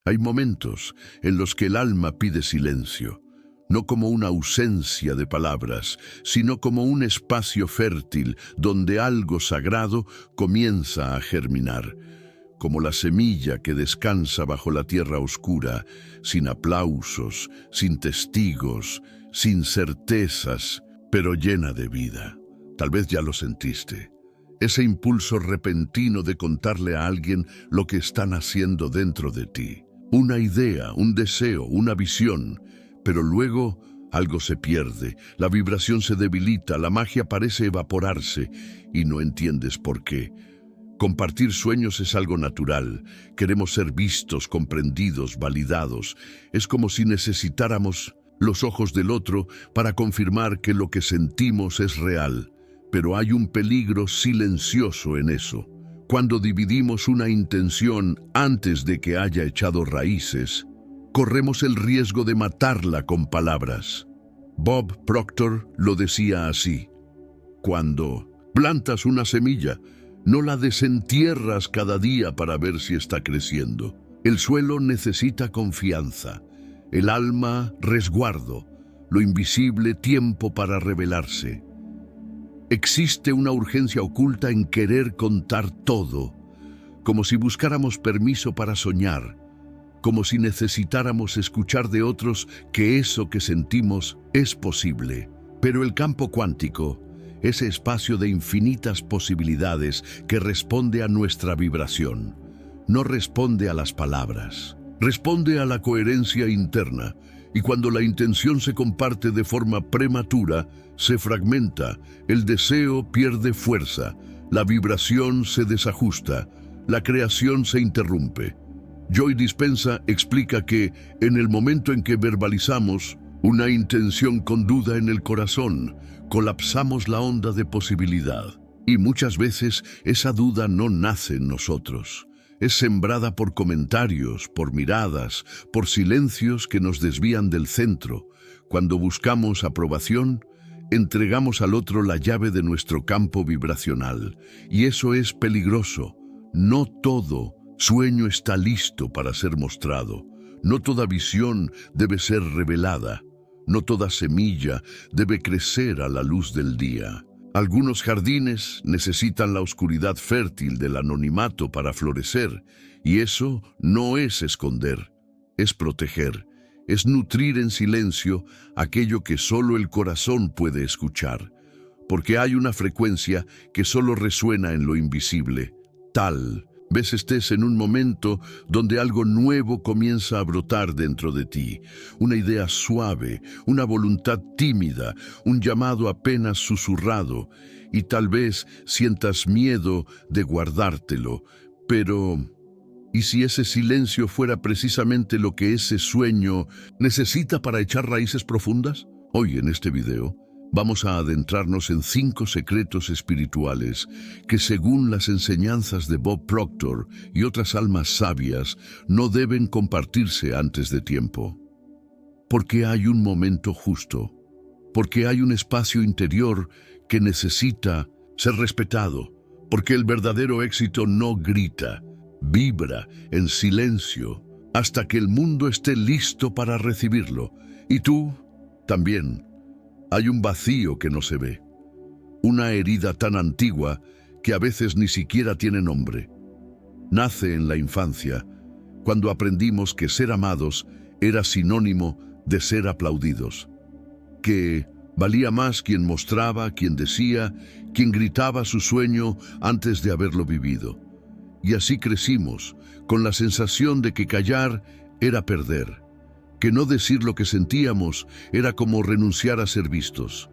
Hay momentos en los que el alma pide silencio, no como una ausencia de palabras, sino como un espacio fértil donde algo sagrado comienza a germinar, como la semilla que descansa bajo la tierra oscura, sin aplausos, sin testigos, sin certezas, pero llena de vida. Tal vez ya lo sentiste. Ese impulso repentino de contarle a alguien lo que está naciendo dentro de ti. Una idea, un deseo, una visión, pero luego algo se pierde, la vibración se debilita, la magia parece evaporarse y no entiendes por qué. Compartir sueños es algo natural. Queremos ser vistos, comprendidos, validados. Es como si necesitáramos los ojos del otro para confirmar que lo que sentimos es real. Pero hay un peligro silencioso en eso. Cuando dividimos una intención antes de que haya echado raíces, corremos el riesgo de matarla con palabras. Bob Proctor lo decía así: cuando plantas una semilla, no la desentierras cada día para ver si está creciendo. El suelo necesita confianza, el alma resguardo, lo invisible tiempo para revelarse. Existe una urgencia oculta en querer contar todo, como si buscáramos permiso para soñar, como si necesitáramos escuchar de otros que eso que sentimos es posible. Pero el campo cuántico, ese espacio de infinitas posibilidades que responde a nuestra vibración, no responde a las palabras, responde a la coherencia interna, y cuando la intención se comparte de forma prematura, se fragmenta, el deseo pierde fuerza, la vibración se desajusta, la creación se interrumpe. Joy Dispenza explica que, en el momento en que verbalizamos una intención con duda en el corazón, colapsamos la onda de posibilidad. Y muchas veces esa duda no nace en nosotros. Es sembrada por comentarios, por miradas, por silencios que nos desvían del centro. Cuando buscamos aprobación, entregamos al otro la llave de nuestro campo vibracional. Y eso es peligroso. No todo sueño está listo para ser mostrado. No toda visión debe ser revelada. No toda semilla debe crecer a la luz del día. Algunos jardines necesitan la oscuridad fértil del anonimato para florecer, y eso no es esconder, es proteger, es nutrir en silencio aquello que solo el corazón puede escuchar, porque hay una frecuencia que solo resuena en lo invisible. Tal vez estés en un momento donde algo nuevo comienza a brotar dentro de ti, una idea suave, una voluntad tímida, un llamado apenas susurrado, y tal vez sientas miedo de guardártelo. Pero, ¿y si ese silencio fuera precisamente lo que ese sueño necesita para echar raíces profundas? Hoy en este video vamos a adentrarnos en 5 secretos espirituales que, según las enseñanzas de Bob Proctor y otras almas sabias, no deben compartirse antes de tiempo. Porque hay un momento justo, porque hay un espacio interior que necesita ser respetado, porque el verdadero éxito no grita, vibra en silencio hasta que el mundo esté listo para recibirlo. Y tú también. Hay un vacío que no se ve, una herida tan antigua que a veces ni siquiera tiene nombre. Nace en la infancia, cuando aprendimos que ser amados era sinónimo de ser aplaudidos, que valía más quien mostraba, quien decía, quien gritaba su sueño antes de haberlo vivido. Y así crecimos, con la sensación de que callar era perder, que no decir lo que sentíamos era como renunciar a ser vistos.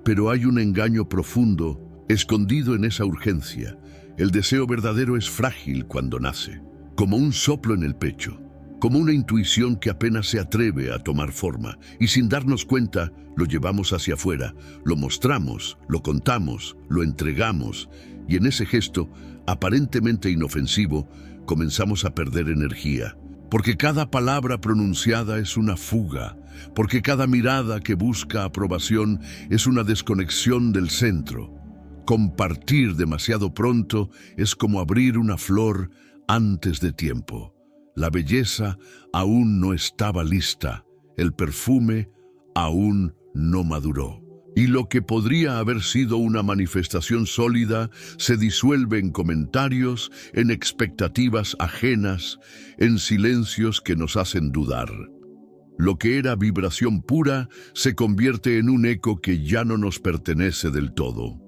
Pero hay un engaño profundo escondido en esa urgencia. El deseo verdadero es frágil cuando nace, como un soplo en el pecho, como una intuición que apenas se atreve a tomar forma, y sin darnos cuenta lo llevamos hacia afuera, lo mostramos, lo contamos, lo entregamos, y en ese gesto, aparentemente inofensivo, comenzamos a perder energía. Porque cada palabra pronunciada es una fuga, porque cada mirada que busca aprobación es una desconexión del centro. Compartir demasiado pronto es como abrir una flor antes de tiempo. La belleza aún no estaba lista, el perfume aún no maduró. Y lo que podría haber sido una manifestación sólida se disuelve en comentarios, en expectativas ajenas, en silencios que nos hacen dudar. Lo que era vibración pura se convierte en un eco que ya no nos pertenece del todo.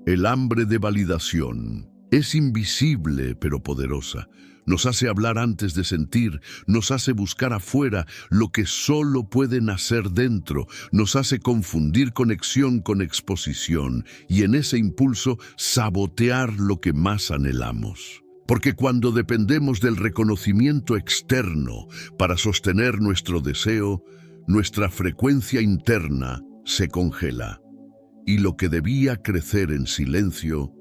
El hambre de validación es invisible pero poderosa. Nos hace hablar antes de sentir, nos hace buscar afuera lo que solo puede nacer dentro, nos hace confundir conexión con exposición y en ese impulso sabotear lo que más anhelamos. Porque cuando dependemos del reconocimiento externo para sostener nuestro deseo, nuestra frecuencia interna se congela y lo que debía crecer en silencio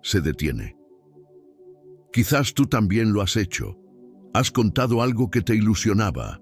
se detiene. Quizás tú también lo has hecho. Has contado algo que te ilusionaba.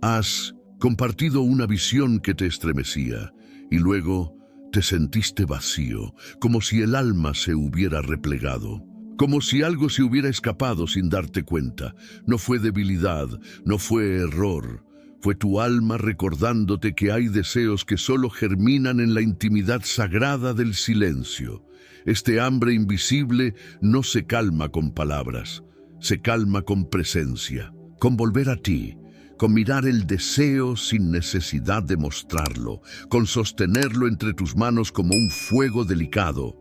Has compartido una visión que te estremecía y luego te sentiste vacío, como si el alma se hubiera replegado. Como si algo se hubiera escapado sin darte cuenta. No fue debilidad, no fue error. Fue tu alma recordándote que hay deseos que solo germinan en la intimidad sagrada del silencio. Este hambre invisible no se calma con palabras, se calma con presencia, con volver a ti, con mirar el deseo sin necesidad de mostrarlo, con sostenerlo entre tus manos como un fuego delicado.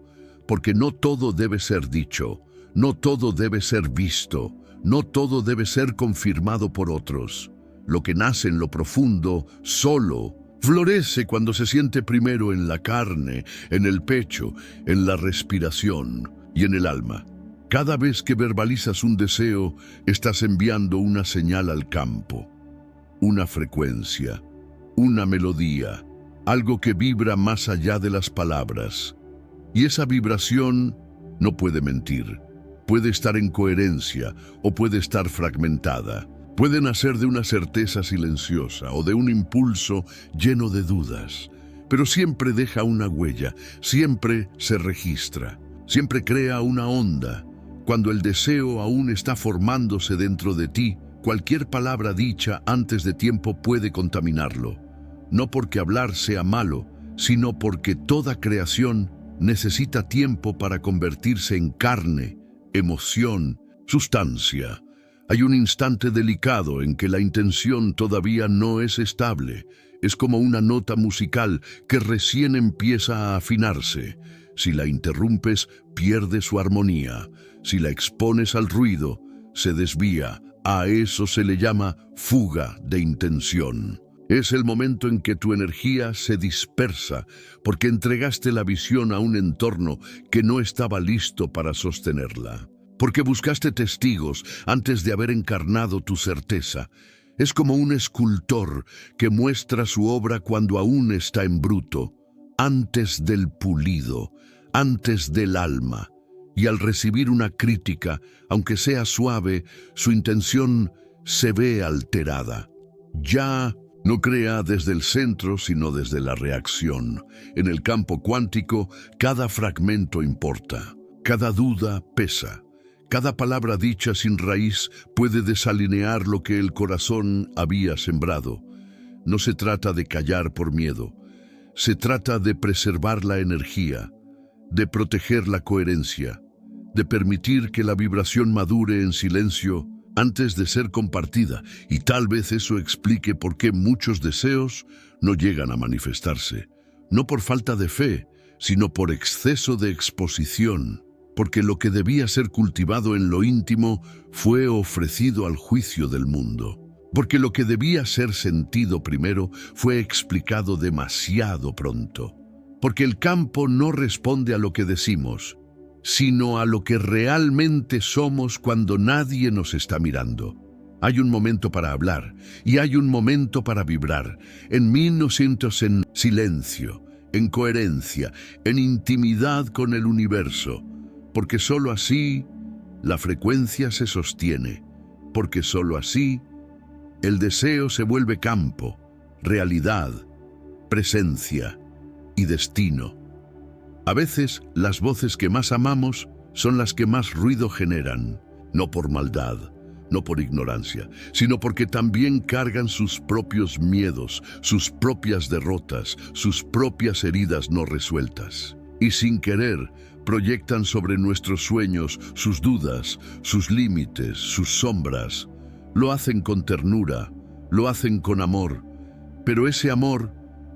Porque no todo debe ser dicho, no todo debe ser visto, no todo debe ser confirmado por otros. Lo que nace en lo profundo, solo, florece cuando se siente primero en la carne, en el pecho, en la respiración y en el alma. Cada vez que verbalizas un deseo, estás enviando una señal al campo, una frecuencia, una melodía, algo que vibra más allá de las palabras. Y esa vibración no puede mentir, puede estar en coherencia o puede estar fragmentada. Puede nacer de una certeza silenciosa o de un impulso lleno de dudas, pero siempre deja una huella, siempre se registra, siempre crea una onda. Cuando el deseo aún está formándose dentro de ti, cualquier palabra dicha antes de tiempo puede contaminarlo. No porque hablar sea malo, sino porque toda creación necesita tiempo para convertirse en carne, emoción, sustancia. Hay un instante delicado en que la intención todavía no es estable. Es como una nota musical que recién empieza a afinarse. Si la interrumpes, pierde su armonía. Si la expones al ruido, se desvía. A eso se le llama fuga de intención. Es el momento en que tu energía se dispersa porque entregaste la visión a un entorno que no estaba listo para sostenerla. Porque buscaste testigos antes de haber encarnado tu certeza. Es como un escultor que muestra su obra cuando aún está en bruto, antes del pulido, antes del alma. Y al recibir una crítica, aunque sea suave, su intención se ve alterada. Ya no crea desde el centro, sino desde la reacción. En el campo cuántico, cada fragmento importa, cada duda pesa. Cada palabra dicha sin raíz puede desalinear lo que el corazón había sembrado. No se trata de callar por miedo. Se trata de preservar la energía, de proteger la coherencia, de permitir que la vibración madure en silencio antes de ser compartida. Y tal vez eso explique por qué muchos deseos no llegan a manifestarse. No por falta de fe, sino por exceso de exposición. Porque lo que debía ser cultivado en lo íntimo fue ofrecido al juicio del mundo. Porque lo que debía ser sentido primero fue explicado demasiado pronto. Porque el campo no responde a lo que decimos, sino a lo que realmente somos cuando nadie nos está mirando. Hay un momento para hablar y hay un momento para vibrar. En 1900 en silencio, en coherencia, en intimidad con el universo. Porque sólo así la frecuencia se sostiene, porque sólo así el deseo se vuelve campo, realidad, presencia y destino. A veces las voces que más amamos son las que más ruido generan, no por maldad, no por ignorancia, sino porque también cargan sus propios miedos, sus propias derrotas, sus propias heridas no resueltas. Y sin querer, proyectan sobre nuestros sueños sus dudas, sus límites, sus sombras. Lo hacen con ternura, lo hacen con amor, pero ese amor,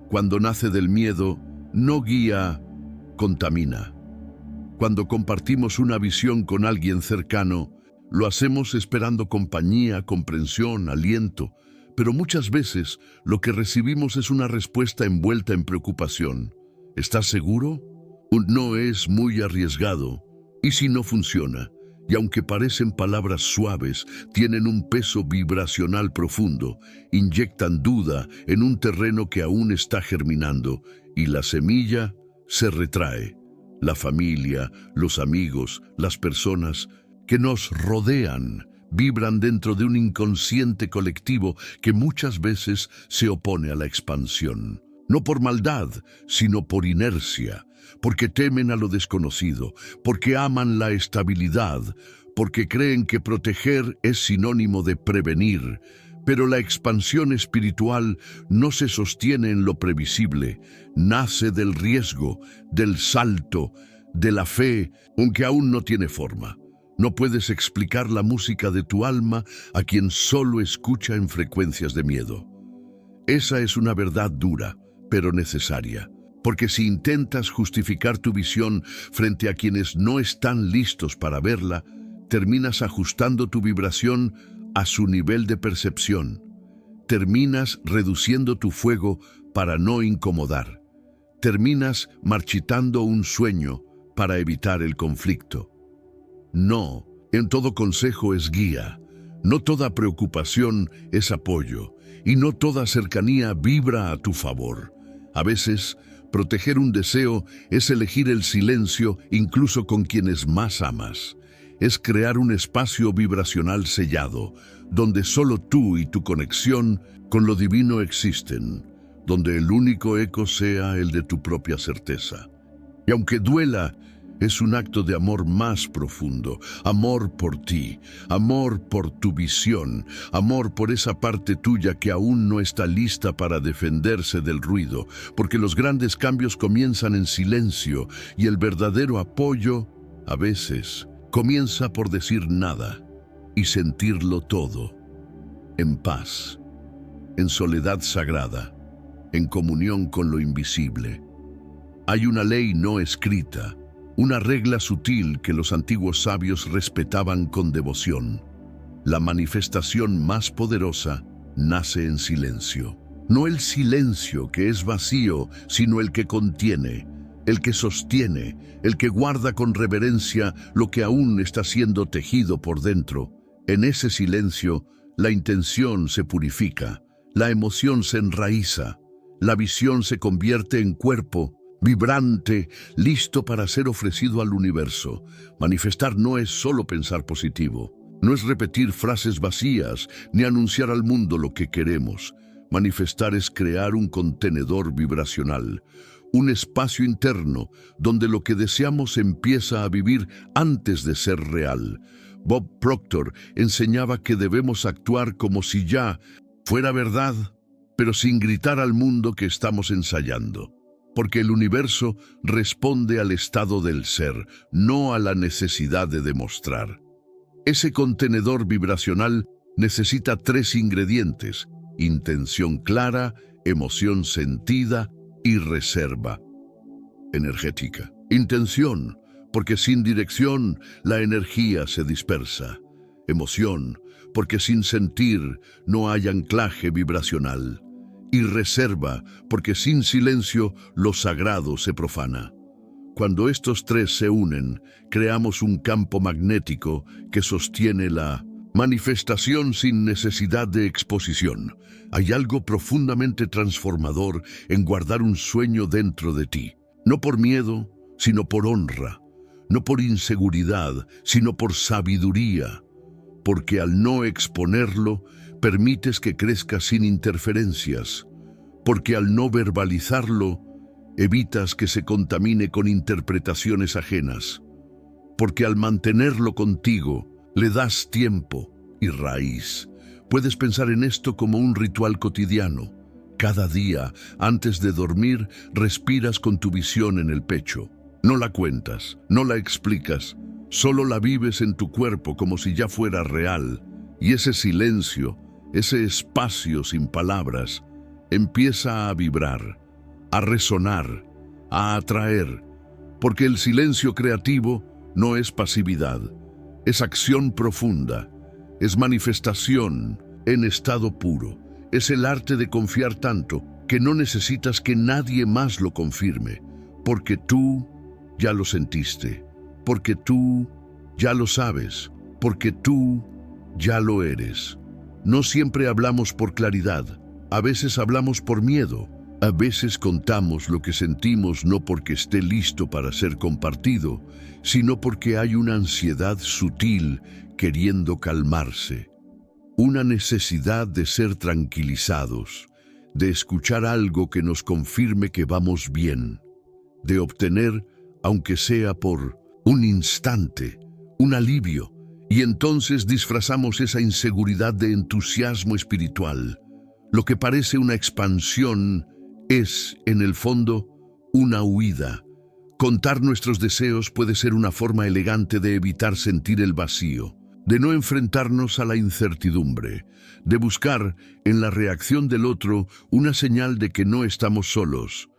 cuando nace del miedo, no guía, contamina. Cuando compartimos una visión con alguien cercano, lo hacemos esperando compañía, comprensión, aliento, pero muchas veces lo que recibimos es una respuesta envuelta en preocupación. ¿Estás seguro? Un no es muy arriesgado. ¿Y si no funciona? Y aunque parecen palabras suaves, tienen un peso vibracional profundo, inyectan duda en un terreno que aún está germinando, y la semilla se retrae. La familia, los amigos, las personas que nos rodean vibran dentro de un inconsciente colectivo que muchas veces se opone a la expansión. No por maldad, sino por inercia, porque temen a lo desconocido, porque aman la estabilidad, porque creen que proteger es sinónimo de prevenir. Pero la expansión espiritual no se sostiene en lo previsible, nace del riesgo, del salto, de la fe, aunque aún no tiene forma. No puedes explicar la música de tu alma a quien solo escucha en frecuencias de miedo. Esa es una verdad dura, pero necesaria, porque si intentas justificar tu visión frente a quienes no están listos para verla, terminas ajustando tu vibración a su nivel de percepción. Terminas reduciendo tu fuego para no incomodar. Terminas marchitando un sueño para evitar el conflicto. No, en todo consejo es guía. No toda preocupación es apoyo, y no toda cercanía vibra a tu favor. A veces, proteger un deseo es elegir el silencio incluso con quienes más amas. Es crear un espacio vibracional sellado, donde solo tú y tu conexión con lo divino existen, donde el único eco sea el de tu propia certeza. Y aunque duela, es un acto de amor más profundo, amor por ti, amor por tu visión, amor por esa parte tuya que aún no está lista para defenderse del ruido, porque los grandes cambios comienzan en silencio y el verdadero apoyo, a veces, comienza por decir nada y sentirlo todo, en paz, en soledad sagrada, en comunión con lo invisible. Hay una ley no escrita, una regla sutil que los antiguos sabios respetaban con devoción. La manifestación más poderosa nace en silencio. No el silencio que es vacío, sino el que contiene, el que sostiene, el que guarda con reverencia lo que aún está siendo tejido por dentro. En ese silencio, la intención se purifica, la emoción se enraiza, la visión se convierte en cuerpo, vibrante, listo para ser ofrecido al universo. Manifestar no es solo pensar positivo, no es repetir frases vacías, ni anunciar al mundo lo que queremos. Manifestar es crear un contenedor vibracional, un espacio interno donde lo que deseamos empieza a vivir antes de ser real. Bob Proctor enseñaba que debemos actuar como si ya fuera verdad, pero sin gritar al mundo que estamos ensayando. Porque el universo responde al estado del ser, no a la necesidad de demostrar. Ese contenedor vibracional necesita 3 ingredientes: intención clara, emoción sentida y reserva energética. Intención, porque sin dirección la energía se dispersa. Emoción, porque sin sentir no hay anclaje vibracional. Y reserva, porque sin silencio lo sagrado se profana. Cuando estos 3 se unen, creamos un campo magnético que sostiene la manifestación sin necesidad de exposición. Hay algo profundamente transformador en guardar un sueño dentro de ti, no por miedo, sino por honra, no por inseguridad, sino por sabiduría, porque al no exponerlo, permites que crezca sin interferencias, porque al no verbalizarlo, evitas que se contamine con interpretaciones ajenas, porque al mantenerlo contigo, le das tiempo, y raíz. Puedes pensar en esto como un ritual cotidiano. Cada día, antes de dormir, respiras con tu visión en el pecho. No la cuentas, no la explicas, solo la vives en tu cuerpo como si ya fuera real. Y ese silencio, ese espacio sin palabras, empieza a vibrar, a resonar, a atraer, porque el silencio creativo no es pasividad, es acción profunda, es manifestación en estado puro, es el arte de confiar tanto que no necesitas que nadie más lo confirme, porque tú ya lo sentiste, porque tú ya lo sabes, porque tú ya lo eres. No siempre hablamos por claridad, a veces hablamos por miedo, a veces contamos lo que sentimos no porque esté listo para ser compartido, sino porque hay una ansiedad sutil queriendo calmarse, una necesidad de ser tranquilizados, de escuchar algo que nos confirme que vamos bien, de obtener, aunque sea por un instante, un alivio, y entonces disfrazamos esa inseguridad de entusiasmo espiritual. Lo que parece una expansión es, en el fondo, una huida. Contar nuestros deseos puede ser una forma elegante de evitar sentir el vacío, de no enfrentarnos a la incertidumbre, de buscar en la reacción del otro una señal de que no estamos solos.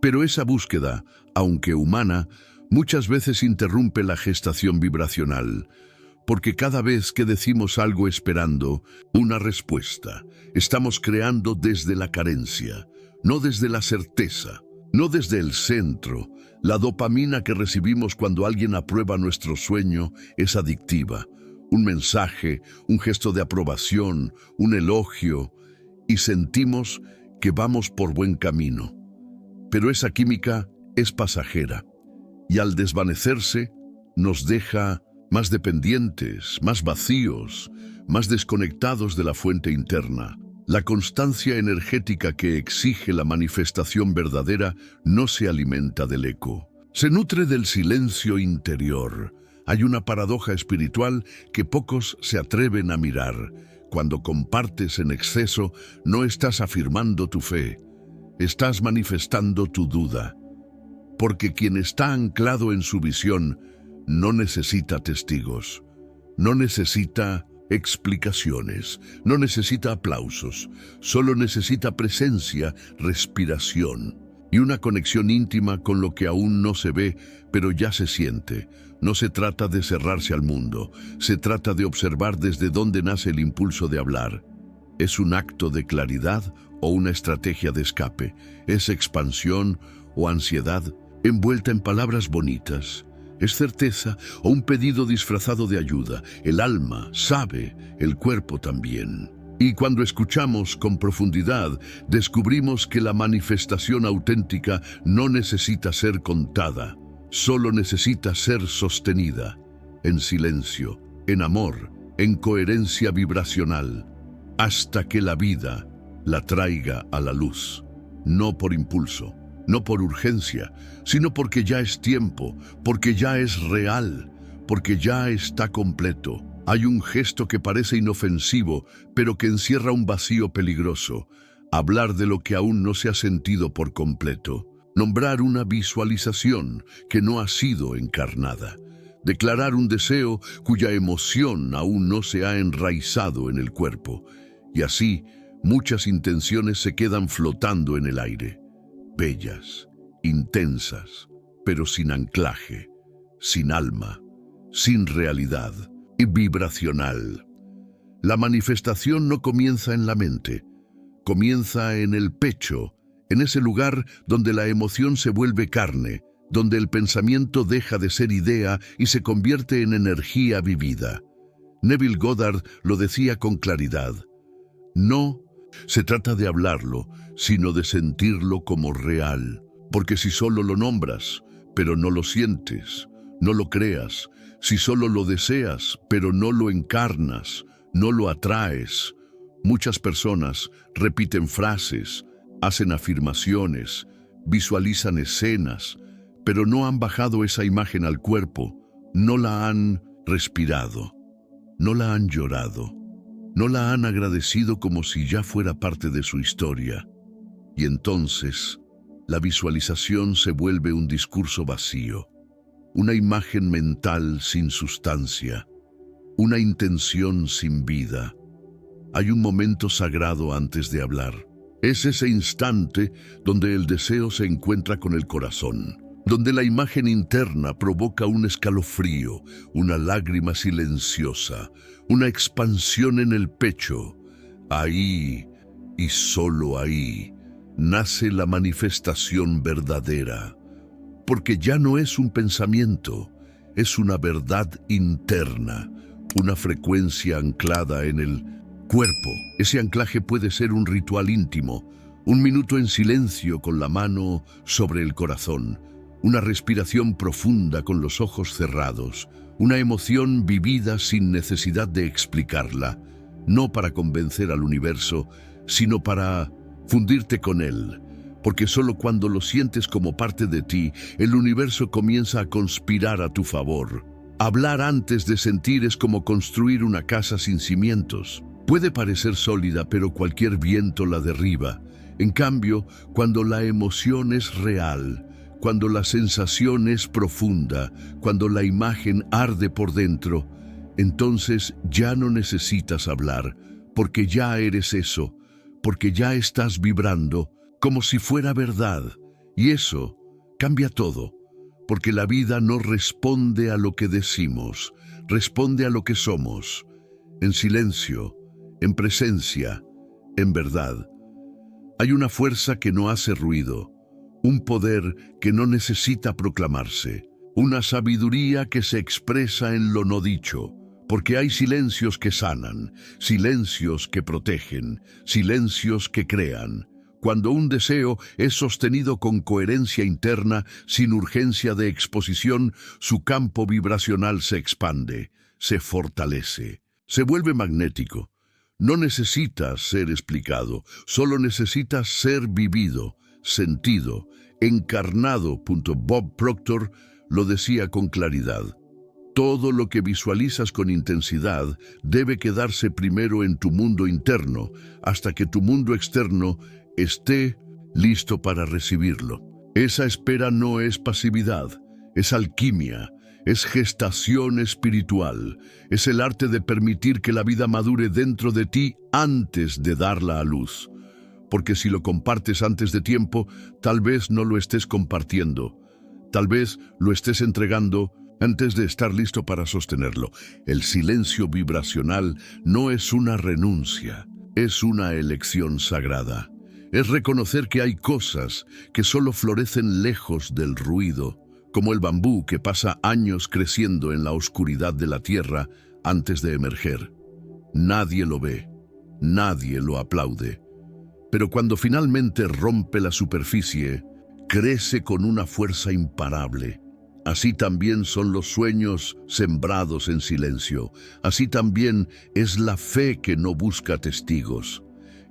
Pero esa búsqueda, aunque humana, muchas veces interrumpe la gestación vibracional, porque cada vez que decimos algo esperando una respuesta, estamos creando desde la carencia, no desde la certeza, no desde el centro. La dopamina que recibimos cuando alguien aprueba nuestro sueño es adictiva. Un mensaje, un gesto de aprobación, un elogio, y sentimos que vamos por buen camino. Pero esa química es pasajera, y al desvanecerse nos deja más dependientes, más vacíos, más desconectados de la fuente interna. La constancia energética que exige la manifestación verdadera no se alimenta del eco, se nutre del silencio interior. Hay una paradoja espiritual que pocos se atreven a mirar. Cuando compartes en exceso, no estás afirmando tu fe, estás manifestando tu duda. Porque quien está anclado en su visión no necesita testigos, no necesita explicaciones, no necesita aplausos, solo necesita presencia, respiración y una conexión íntima con lo que aún no se ve, pero ya se siente. No se trata de cerrarse al mundo, se trata de observar desde dónde nace el impulso de hablar. ¿Es un acto de claridad o una estrategia de escape? ¿Es expansión o ansiedad envuelta en palabras bonitas? ¿Es certeza o un pedido disfrazado de ayuda? El alma sabe, el cuerpo también. Y cuando escuchamos con profundidad, descubrimos que la manifestación auténtica no necesita ser contada, solo necesita ser sostenida, en silencio, en amor, en coherencia vibracional, hasta que la vida la traiga a la luz, no por impulso, no por urgencia, sino porque ya es tiempo, porque ya es real, porque ya está completo. Hay un gesto que parece inofensivo, pero que encierra un vacío peligroso. Hablar de lo que aún no se ha sentido por completo. Nombrar una visualización que no ha sido encarnada. Declarar un deseo cuya emoción aún no se ha enraizado en el cuerpo. Y así, muchas intenciones se quedan flotando en el aire. Bellas, intensas, pero sin anclaje, sin alma, sin realidad y vibracional. La manifestación no comienza en la mente, comienza en el pecho, en ese lugar donde la emoción se vuelve carne, donde el pensamiento deja de ser idea y se convierte en energía vivida. Neville Goddard lo decía con claridad. No se trata de hablarlo, sino de sentirlo como real, porque si solo lo nombras, pero no lo sientes, no lo creas, si solo lo deseas, pero no lo encarnas, no lo atraes. Muchas personas repiten frases, hacen afirmaciones, visualizan escenas, pero no han bajado esa imagen al cuerpo, no la han respirado, no la han llorado, No la han agradecido como si ya fuera parte de su historia. Y entonces, la visualización se vuelve un discurso vacío, una imagen mental sin sustancia, una intención sin vida. Hay un momento sagrado antes de hablar. Es ese instante donde el deseo se encuentra con el corazón, donde la imagen interna provoca un escalofrío, una lágrima silenciosa, una expansión en el pecho. Ahí, y solo ahí, nace la manifestación verdadera, porque ya no es un pensamiento, es una verdad interna, una frecuencia anclada en el cuerpo. Ese anclaje puede ser un ritual íntimo, un minuto en silencio con la mano sobre el corazón, una respiración profunda con los ojos cerrados, una emoción vivida sin necesidad de explicarla, no para convencer al universo, sino para fundirte con él, porque solo cuando lo sientes como parte de ti, el universo comienza a conspirar a tu favor. Hablar antes de sentir es como construir una casa sin cimientos. Puede parecer sólida, pero cualquier viento la derriba. En cambio, cuando la emoción es real, cuando la sensación es profunda, cuando la imagen arde por dentro, entonces ya no necesitas hablar, porque ya eres eso, porque ya estás vibrando como si fuera verdad. Y eso cambia todo, porque la vida no responde a lo que decimos, responde a lo que somos, en silencio, en presencia, en verdad. Hay una fuerza que no hace ruido, un poder que no necesita proclamarse, una sabiduría que se expresa en lo no dicho, porque hay silencios que sanan, silencios que protegen, silencios que crean. Cuando un deseo es sostenido con coherencia interna, sin urgencia de exposición, su campo vibracional se expande, se fortalece, se vuelve magnético. No necesita ser explicado, solo necesita ser vivido, sentido, encarnado. Bob Proctor lo decía con claridad. Todo lo que visualizas con intensidad debe quedarse primero en tu mundo interno, hasta que tu mundo externo esté listo para recibirlo. Esa espera no es pasividad, es alquimia. Es gestación espiritual, es el arte de permitir que la vida madure dentro de ti antes de darla a luz. Porque si lo compartes antes de tiempo, tal vez no lo estés compartiendo. Tal vez lo estés entregando antes de estar listo para sostenerlo. El silencio vibracional no es una renuncia, es una elección sagrada. Es reconocer que hay cosas que solo florecen lejos del ruido, como el bambú que pasa años creciendo en la oscuridad de la tierra antes de emerger. Nadie lo ve, nadie lo aplaude, pero cuando finalmente rompe la superficie, crece con una fuerza imparable. Así también son los sueños sembrados en silencio, así también es la fe que no busca testigos.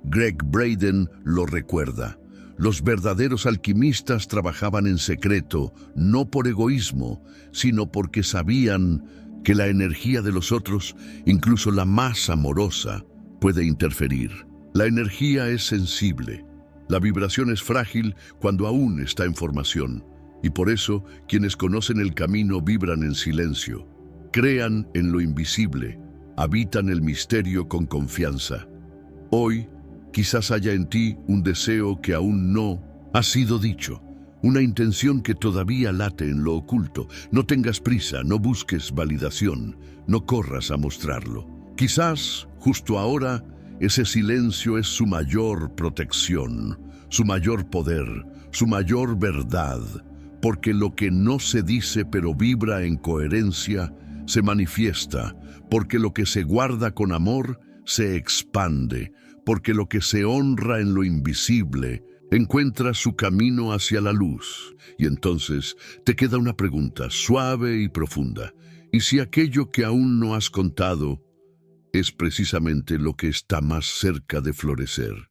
Gregg Braden lo recuerda. Los verdaderos alquimistas trabajaban en secreto, no por egoísmo, sino porque sabían que la energía de los otros, incluso la más amorosa, puede interferir. La energía es sensible. La vibración es frágil cuando aún está en formación. Y por eso, quienes conocen el camino vibran en silencio. Crean en lo invisible, habitan el misterio con confianza. Hoy, quizás haya en ti un deseo que aún no ha sido dicho, una intención que todavía late en lo oculto. No tengas prisa, no busques validación, no corras a mostrarlo. Quizás, justo ahora, ese silencio es su mayor protección, su mayor poder, su mayor verdad, porque lo que no se dice pero vibra en coherencia, se manifiesta, porque lo que se guarda con amor se expande, porque lo que se honra en lo invisible encuentra su camino hacia la luz. Y entonces te queda una pregunta suave y profunda. ¿Y si aquello que aún no has contado es precisamente lo que está más cerca de florecer?